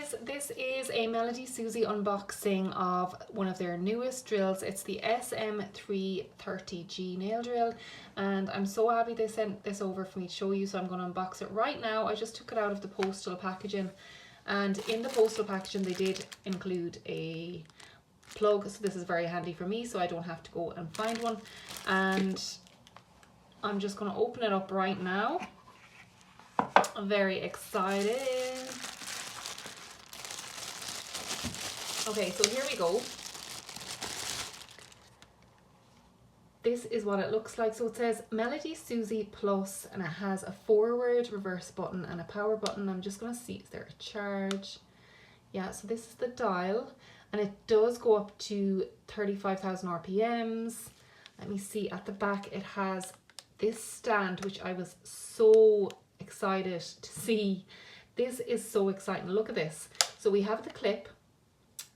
guys, this is a Melody Susie unboxing of one of their newest drills. It's the SM330G nail drill, and I'm so happy they sent this over for me to show you, so I'm going to unbox it right now. I just took it out of the postal packaging, and in the postal packaging they did include a plug, so this is very handy for me so I don't have to go and find one. And I'm just going to open it up right now. I'm very excited. Okay, so here we go. This is what it looks like. So it says Melody Susie Plus, and it has a forward, reverse button and a power button. I'm just going to see, is there a charge? Yeah, so this is the dial, and it does go up to 35,000 RPMs. Let me see, at the back it has this stand, which I was so excited to see. This is so exciting. Look at this. So we have the clip,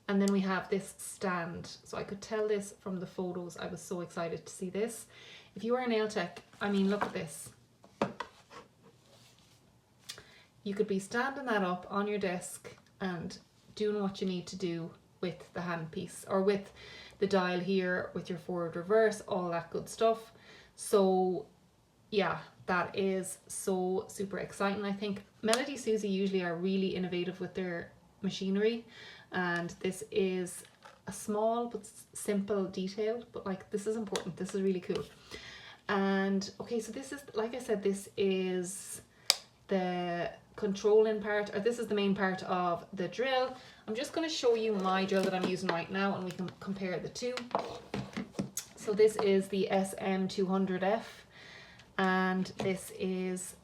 and then we have this stand. So I could tell this from the photos. I was so excited to see this. If you are a nail tech, I mean, look at this. You could be standing that up on your desk and doing what you need to do with the handpiece, or with the dial here, with your forward, reverse, all that good stuff. So yeah, that is so super exciting. I think Melody Susie usually are really innovative with their machinery, and this is a small but simple detail, but like, this is important. This is really cool. And okay, so this is, like I said, this is the controlling part, or this is the main part of the drill. I'm just going to show you my drill that I'm using right now, and we can compare the two. So this is the SM330F, and this is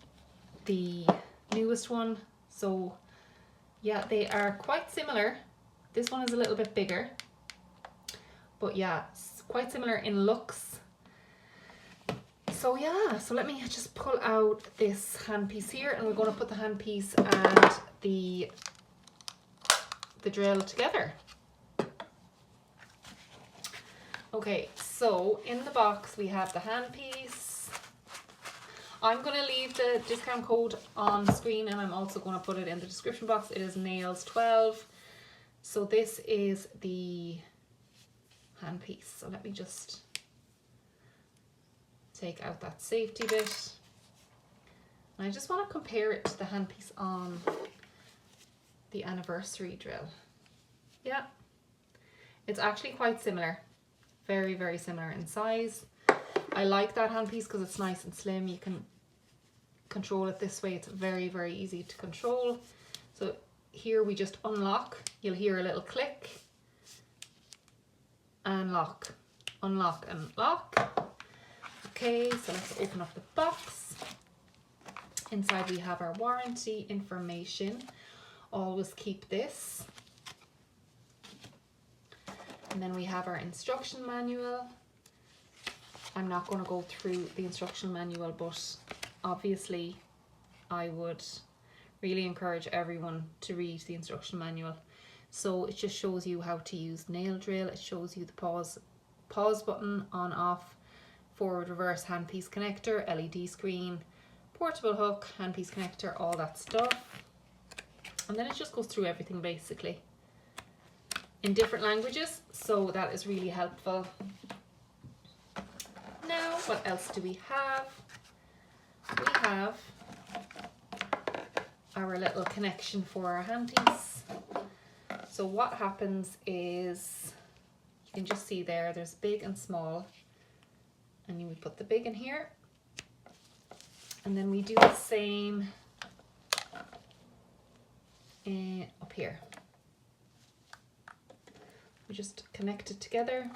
the newest one. So yeah, they are quite similar. This one is a little bit bigger, but yeah, it's quite similar in looks. So yeah, so let me just pull out this handpiece here, and we're going to put the handpiece and the drill together. Okay, so in the box we have the handpiece. I'm going to leave the discount code on the screen, and I'm also going to put it in the description box. It is nails12. So this is the handpiece. So let me just take out that safety bit. And I just want to compare it to the handpiece on the anniversary drill. Yeah, it's actually quite similar. Very, very similar in size. I like that handpiece because it's nice and slim. You can control it this way. It's very, very easy to control. So here we just unlock. You'll hear a little click. And lock. Unlock and lock. Okay, so let's open up the box. Inside we have our warranty information. Always keep this. And then we have our instruction manual. I'm not going to go through the instruction manual, but obviously I would really encourage everyone to read the instruction manual. So it just shows you how to use nail drill. It shows you the pause button, on, off, forward, reverse, handpiece connector, LED screen, portable hook, handpiece connector, all that stuff. And then it just goes through everything basically in different languages, so that is really helpful. Now, what else do we have? We have our little connection for our handpiece. So what happens is, you can just see there's big and small, and we put the big in here, and then we do the same up here. We just connect it together.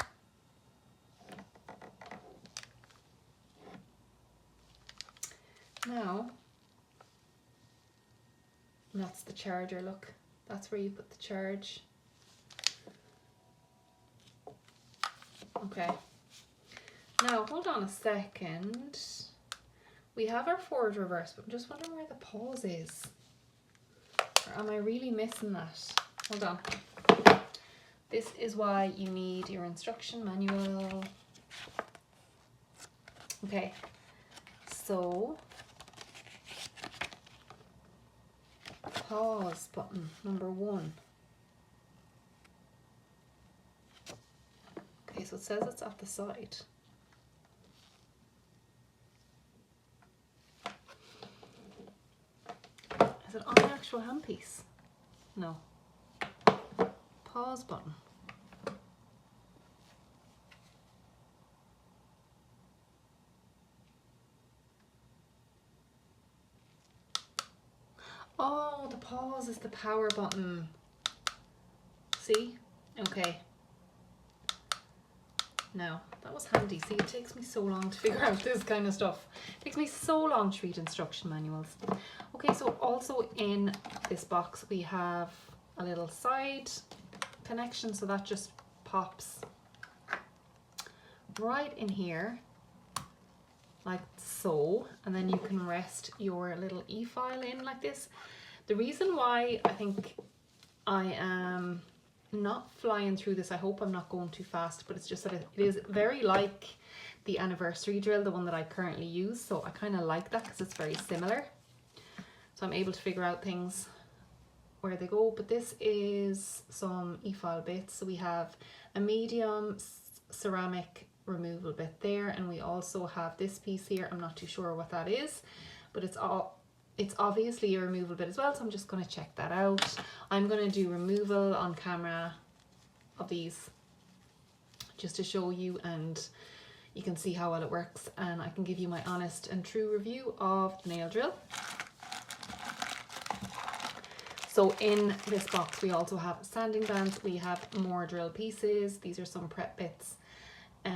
Now, that's the charger, look. That's where you put the charge. Okay. Now, hold on a second. We have our forward reverse, but I'm just wondering where the pause is. Or am I really missing that? Hold on. This is why you need your instruction manual. Okay, so pause button, number 1. Okay, so it says it's at the side. Is it on the actual handpiece? No. Pause button. Oh, the pause is the power button. See? Okay. Now, that was handy. See, it takes me so long to figure out this kind of stuff. It takes me so long to read instruction manuals. Okay, so also in this box we have a little side connection, so that just pops right in here, like so, and then you can rest your little e-file in like this. The reason why I think I am not flying through this, I hope I'm not going too fast, but it's just that it is very like the anniversary drill, the one that I currently use, so I kind of like that because it's very similar, so I'm able to figure out things where they go. But this is some e-file bits. So we have a medium ceramic removal bit there, and we also have this piece here. I'm not too sure what that is, but it's obviously a removal bit as well, so I'm just going to check that out. I'm going to do removal on camera of these just to show you, and you can see how well it works, and I can give you my honest and true review of the nail drill. So in this box we also have sanding bands, we have more drill pieces, these are some prep bits, a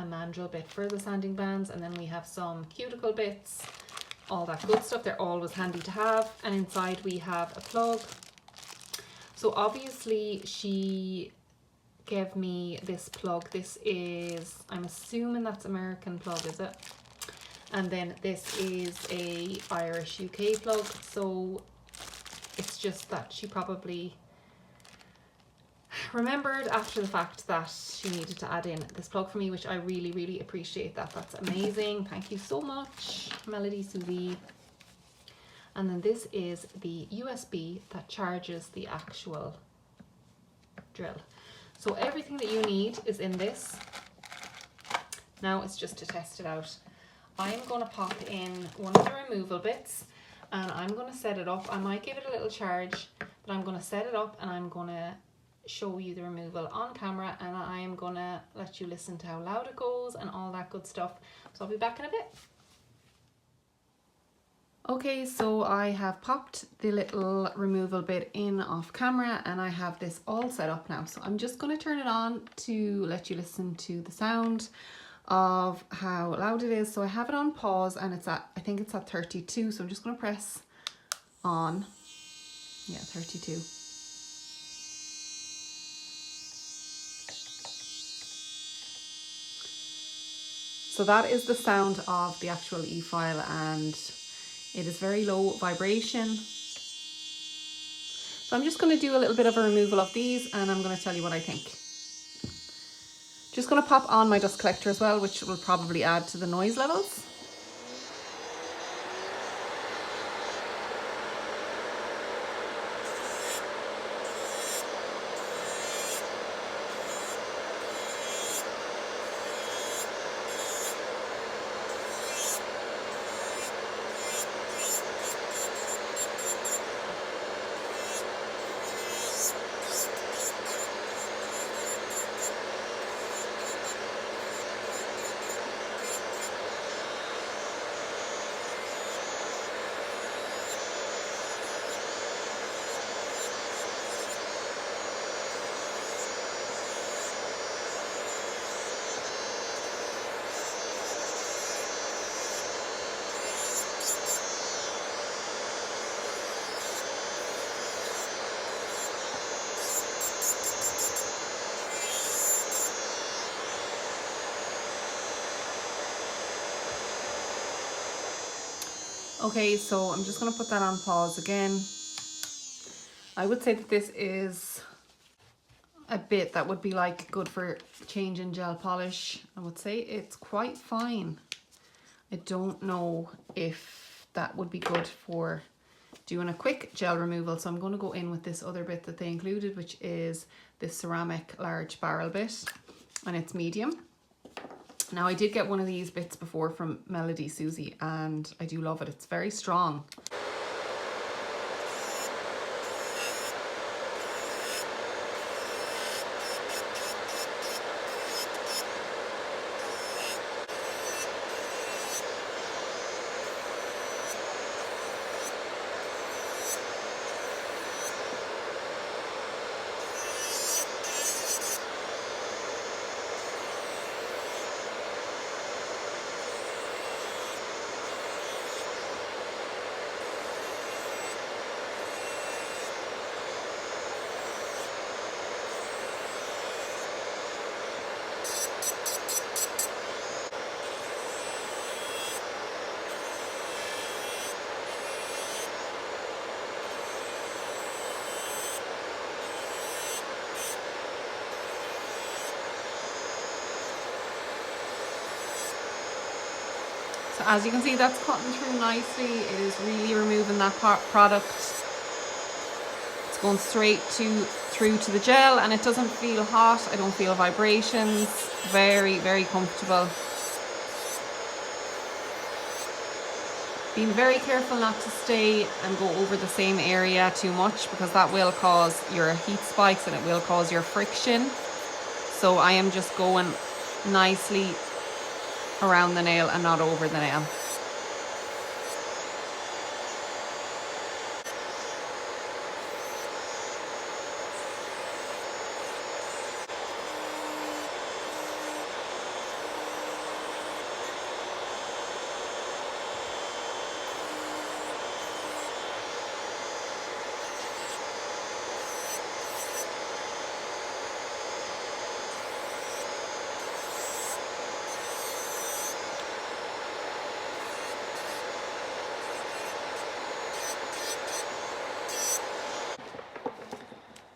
mandrel bit for the sanding bands, and then we have some cuticle bits, all that good stuff. They're always handy to have. And inside we have a plug. So obviously she gave me this plug. This is, I'm assuming that's American plug, is it? And then this is a Irish UK plug, so it's just that she probably remembered after the fact that she needed to add in this plug for me, which I really, really appreciate that. That's amazing. Thank you so much, Melody Susie. And then this is the USB that charges the actual drill. So everything that you need is in this. Now it's just to test it out. I'm going to pop in one of the removal bits, and I'm going to set it up. I might give it a little charge, but I'm going to set it up and I'm going to show you the removal on camera, and I am going to let you listen to how loud it goes and all that good stuff. So I'll be back in a bit. Okay, so I have popped the little removal bit in off camera, and I have this all set up now. So I'm just going to turn it on to let you listen to the sound of how loud it is. So I have it on pause, and it's at, I think it's at 32. So I'm just going to press on. Yeah, 32. So that is the sound of the actual e-file, and it is very low vibration. So I'm just going to do a little bit of a removal of these, and I'm going to tell you what I think. Just going to pop on my dust collector as well, which will probably add to the noise levels. Okay, so I'm just going to put that on pause again. I would say that this is a bit that would be like good for changing gel polish. I would say it's quite fine. I don't know if that would be good for doing a quick gel removal. So I'm going to go in with this other bit that they included, which is this ceramic large barrel bit, and it's medium. Now I did get one of these bits before from Melody Susie and I do love it. It's very strong. So as you can see, that's cutting through nicely. It is really removing that product. It's going straight through to the gel, and it doesn't feel hot. I don't feel vibrations. Very, very comfortable. Being very careful not to stay and go over the same area too much, because that will cause your heat spikes and it will cause your friction. So I am just going nicely around the nail and not over the nail.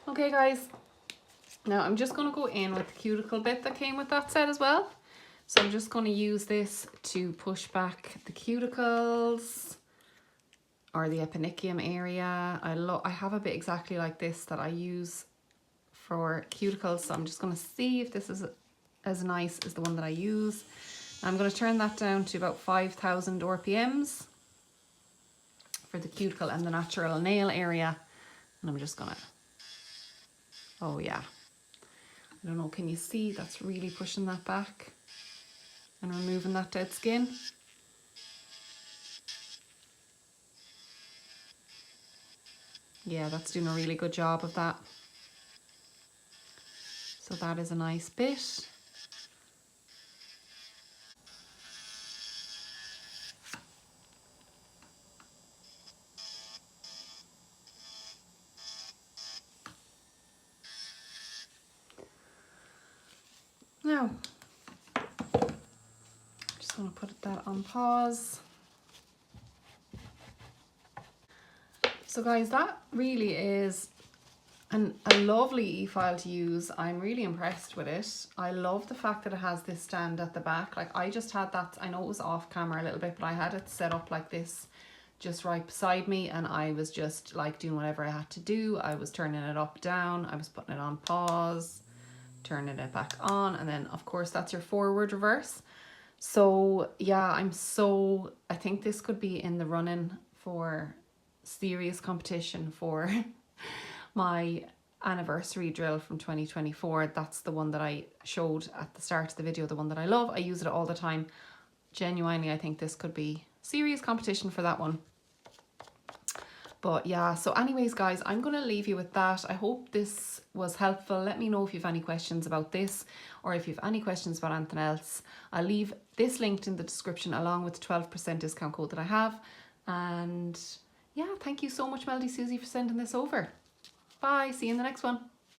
Okay guys, now I'm just going to go in with the cuticle bit that came with that set as well. So I'm just going to use this to push back the cuticles or the eponychium area. I have a bit exactly like this that I use for cuticles, so I'm just going to see if this is as nice as the one that I use. I'm going to turn that down to about 5,000 RPMs for the cuticle and the natural nail area, and I'm just going to, oh yeah, I don't know, can you see that's really pushing that back and removing that dead skin? Yeah, that's doing a really good job of that. So that is a nice bit. Now, I'm just going to put that on pause. So guys, that really is a lovely e-file to use. I'm really impressed with it. I love the fact that it has this stand at the back. Like, I just had that, I know it was off camera a little bit, but I had it set up like this just right beside me, and I was just like doing whatever I had to do. I was turning it up, down, I was putting it on pause, turning it back on, and then of course that's your forward reverse. So yeah, I think this could be in the running for serious competition for my anniversary drill from 2024. That's the one that I showed at the start of the video, the one that I love. I use it all the time. Genuinely, I think this could be serious competition for that one. But yeah, so anyways guys, I'm going to leave you with that. I hope this was helpful. Let me know if you have any questions about this, or if you have any questions about anything else. I'll leave this linked in the description along with the 12% discount code that I have. And yeah, thank you so much, Melody Susie, for sending this over. Bye, see you in the next one.